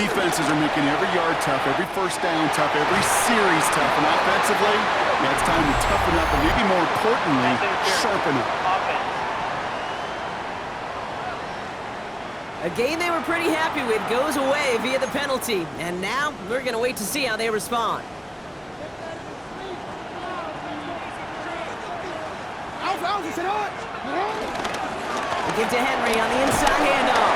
defenses are making every yard tough, every first down tough, every series tough. And offensively, yeah, it's time to toughen up and maybe more importantly, sharpen up. A game they were pretty happy with goes away via the penalty. And now we're going to wait to see how they respond. They give to Henry on the inside handoff.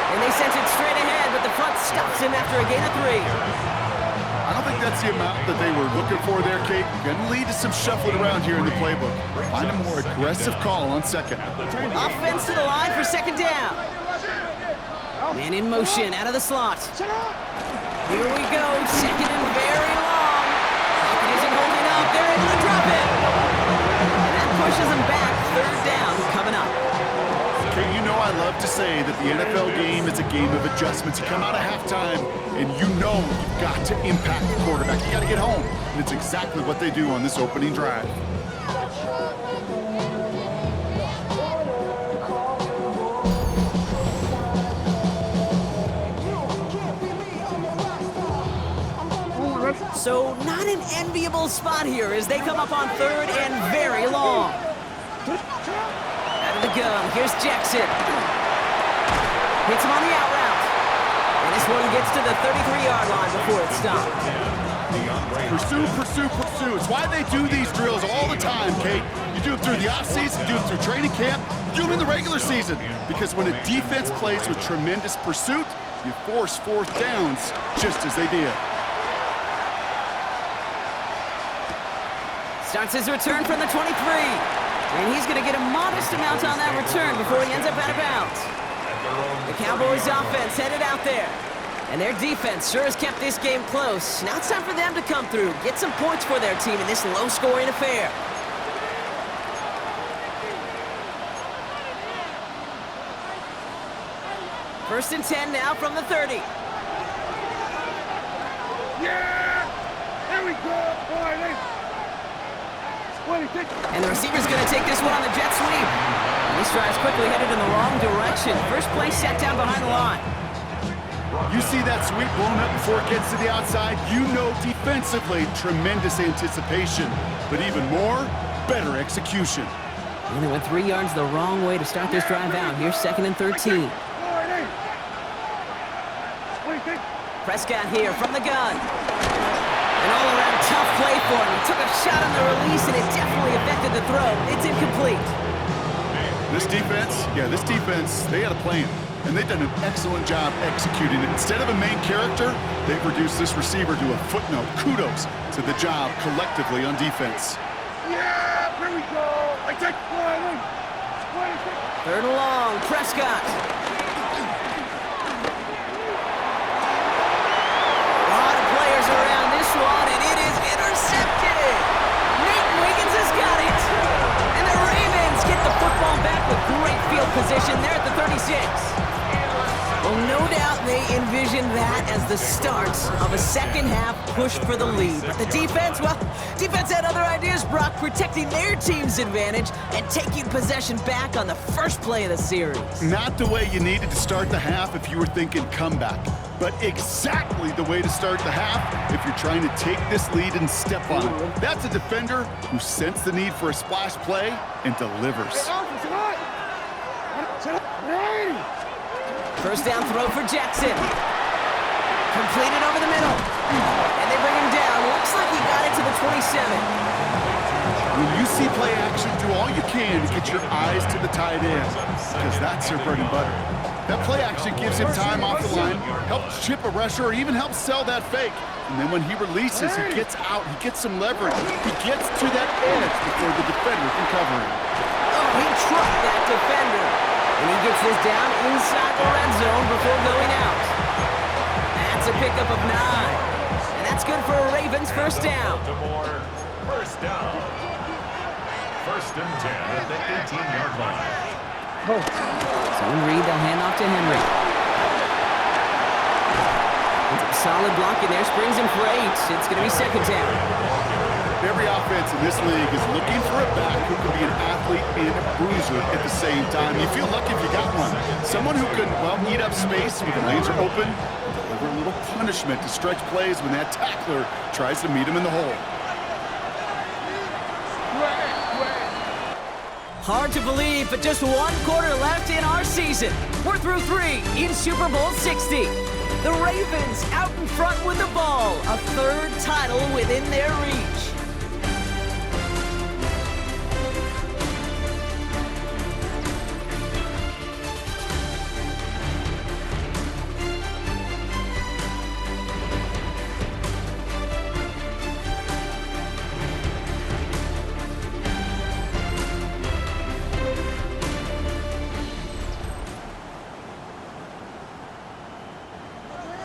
And they sent it straight ahead, but the front stops him after a gain of 3. I don't think that's the amount that they were looking for there, Kate. Going to lead to some shuffling around here in the playbook. Find a more aggressive call on second. Offense to the line for second down. Man in motion out of the slot. Here we go, second and very long. It isn't holding up. They're able to drop it. And that pushes them back. Third down coming up. Okay, you know I love to say that the NFL game is a game of adjustments. You come out of halftime, and you know you've got to impact the quarterback. You got to get home. And it's exactly what they do on this opening drive. So not an enviable spot here as they come up on third and very long. Out of the gun, here's Jackson. Hits him on the out route. And this one gets to the 33-yard line before it's stopped. Pursue, pursue, pursue. It's why they do these drills all the time, Kate. You do it through the offseason, you do it through training camp, you do them in the regular season. Because when a defense plays with tremendous pursuit, you force fourth downs just as they did. Starts his return from the 23. And he's going to get a modest amount on that return before he ends up out of bounds. The Cowboys offense headed out there. And their defense sure has kept this game close. Now it's time for them to come through, get some points for their team in this low-scoring affair. First and 10 now from the 30. Yeah! There we go, boy! And the receiver's going to take this one on the jet sweep. And this drive's quickly headed in the wrong direction. First play set down behind the line. You see that sweep blown up before it gets to the outside, you know defensively, tremendous anticipation. But even more, better execution. And they went 3 yards the wrong way to start this drive out. Here's second and 13. Prescott here from the gun. An all-around tough play for him. He took a shot on the release, and it definitely affected the throw. It's incomplete. This defense, they had a plan, and they've done an excellent job executing it. Instead of a main character, they've reduced this receiver to a footnote. Kudos to the job collectively on defense. Yeah, here we go. I take one. Third and long, Prescott. Around this one, and it is intercepted. Nate Wiggins has got it. And the Ravens get the football back with great field position. They're at the 36. Well, no doubt they envisioned that as the start of a second-half push for the lead. But the defense, well, defense had other ideas, Brock, protecting their team's advantage and taking possession back on the first play of the series. Not the way you needed to start the half if you were thinking comeback, but exactly the way to start the half if you're trying to take this lead and step on it. That's a defender who sensed the need for a splash play and delivers. First down throw for Jackson. Completed over the middle. And they bring him down. Looks like he got it to the 27. When you see play action, do all you can to get your eyes to the tight end, because that's their bread and butter. That play action gives him time off the line, helps chip a rusher, or even helps sell that fake. And then when he releases, he gets out, he gets some leverage. He gets to that edge before the defender can cover him. Oh, he trucked that defender. And he gets this down inside the red zone before going out. That's a pickup of 9. And that's good for a Ravens first down. Baltimore, first down. First and 10 at the 18-yard line. Zone read, they'll hand off to Henry. It's a solid block in there, springs him for 8. It's going to be second down. Every offense in this league is looking for a back who can be an athlete and a bruiser at the same time. You feel lucky if you got one. Someone who can, well, eat up space when the lanes are open, deliver little punishment to stretch plays when that tackler tries to meet him in the hole. Hard to believe, but just one quarter left in our season. We're through 3 in Super Bowl 60. The Ravens out in front with the ball, a 3rd title within their reach.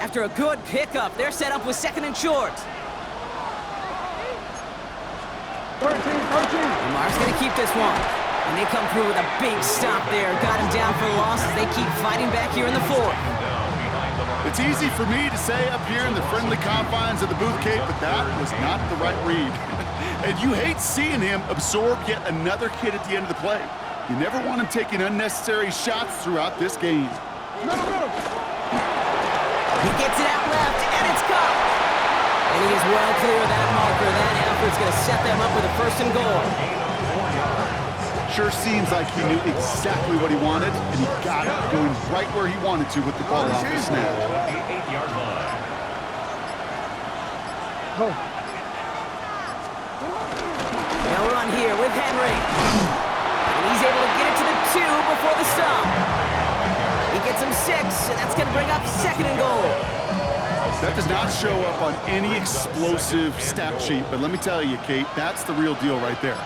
After a good pickup, they're set up with 2nd and short. 13. Lamar's going to keep this one. And they come through with a big stop there. Got him down for a loss as they keep fighting back here in the 4th. It's easy for me to say up here in the friendly confines of the booth, Kate, but that was not the right read. And you hate seeing him absorb yet another hit at the end of the play. You never want him taking unnecessary shots throughout this game. He gets it out left, and it's caught. And he is well clear of that marker. That effort's going to set them up with a 1st and goal. Sure seems like he knew exactly what he wanted, and he got it going right where he wanted to with the ball off the snap. The 8-yard line. They'll run here with Henry. And he's able to get it to the 2 before the stop. He gets him 6, and that's going to bring up 2nd and goal. That does not show up on any explosive stat sheet, but let me tell you, Kate, that's the real deal right there.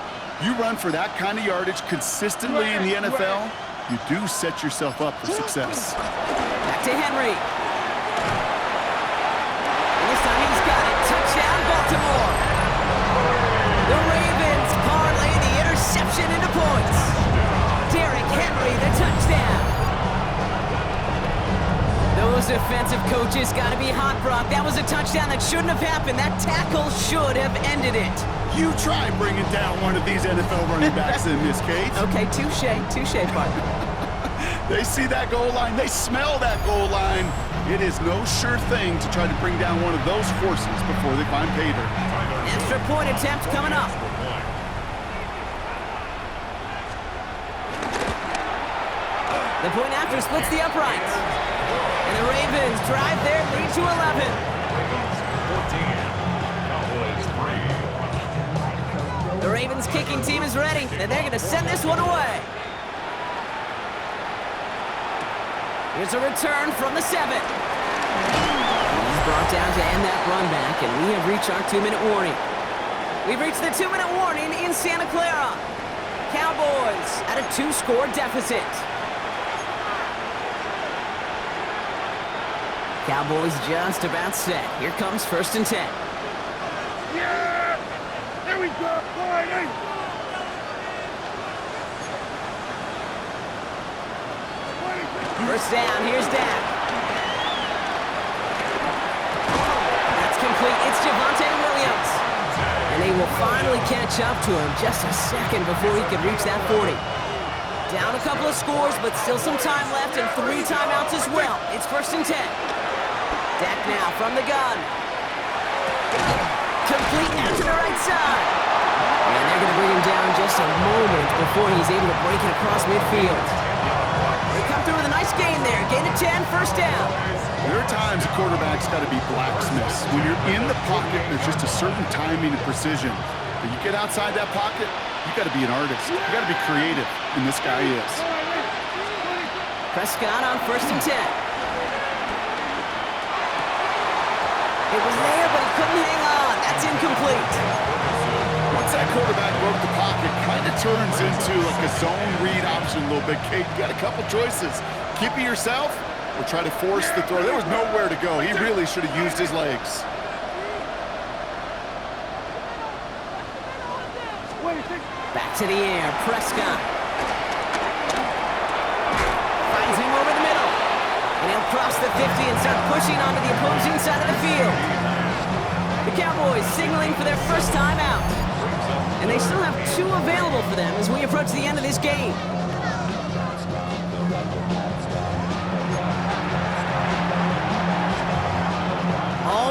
You run for that kind of yardage consistently in the NFL, you do set yourself up for success. Back to Henry. And this time he's got it. Touchdown, Baltimore. The Ravens parlay the interception into points. Derrick Henry, the touchdown. Those defensive coaches got to be hot, Brock. That was a touchdown that shouldn't have happened. That tackle should have ended it. You try bringing down one of these NFL running backs in this, Kate. Okay, touche, partner. They see that goal line. They smell that goal line. It is no sure thing to try to bring down one of those horses before they find pay dirt. Extra point attempt coming up. The point after splits the uprights. And the Ravens drive their lead to 11. Ravens 14, Cowboys 3. The Ravens kicking team is ready, and they're going to send this one away. Here's a return from the 7. He's brought down to end that run back, and we have reached our 2-minute warning. We've reached the 2-minute warning in Santa Clara. Cowboys at a 2-score deficit. Cowboys just about set. Here comes 1st and 10. Yeah! There we go, boy! First down, here's Dak. That's complete. It's Javonte Williams. And they will finally catch up to him just a second before he can reach that 40. Down a couple of scores, but still some time left and 3 timeouts as well. It's 1st and 10. Dak now from the gun. Complete out to the right side. And they're going to bring him down just a moment before he's able to break it across midfield. They come through with a nice gain there. Gain of 10, 1st down. There are times a quarterback's got to be blacksmiths. When you're in the pocket, there's just a certain timing and precision. But you get outside that pocket, you got to be an artist. You got to be creative, and this guy is. Prescott on 1st and 10. It was there, but he couldn't hang on. That's incomplete. Once that quarterback broke the pocket, kind of turns into like a zone read option a little bit. Kate, you got a couple choices. Keep it yourself or try to force the throw. There was nowhere to go. He really should have used his legs. Back to the air, Prescott. Finds him over the middle. And he'll cross the 50 and start pushing onto the opposing side of the field. The Cowboys signaling for their first time out. And they still have 2 available for them as we approach the end of this game.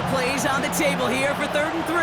plays on the table here for 3rd and 3.